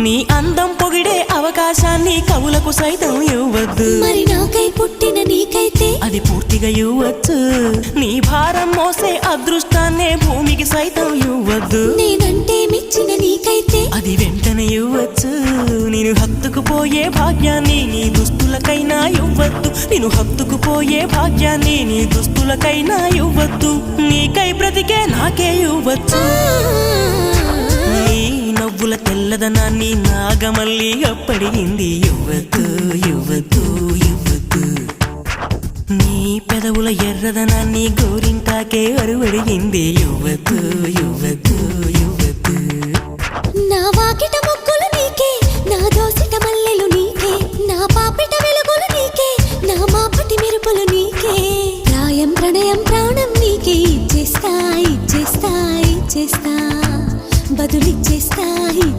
నీ అందం పొగిడే అవకాశాన్ని కవులకు సైతం ఇవ్వద్దు. మరి నాకై పుట్టిన నీకైతే అది పూర్తిగా ఇవ్వచ్చు. నీ భారం మోసే అదృష్టాన్నే భూమికి సైతం ఇవ్వద్దు. నేనంటే మెచ్చిన నీకైతే అది వెంటనే ఇవ్వచ్చు. నేను హత్తుకుపోయే భాగ్యాన్ని నీ దుస్తులకైనా ఇవ్వద్దు. నేను హత్తుకుపోయే భాగ్యాన్ని నీ దుస్తులకైనా ఇవ్వద్దు. నీకై బ్రతికే నాకే ఇవ్వచ్చు. నీ నవ్వుల తెల్లదనాన్ని నాగమల్లి అప్పడిగింది. ఇవ్వద్దు ఇవ్వద్దు ఇవ్వద్దు. నీ పెదవుల ఎర్రదనాన్ని గోరింటాకే అరువడిగింది. ఇవ్వద్దు ఇవ్వద్దు ఇవ్వద్దు. నా వాకిట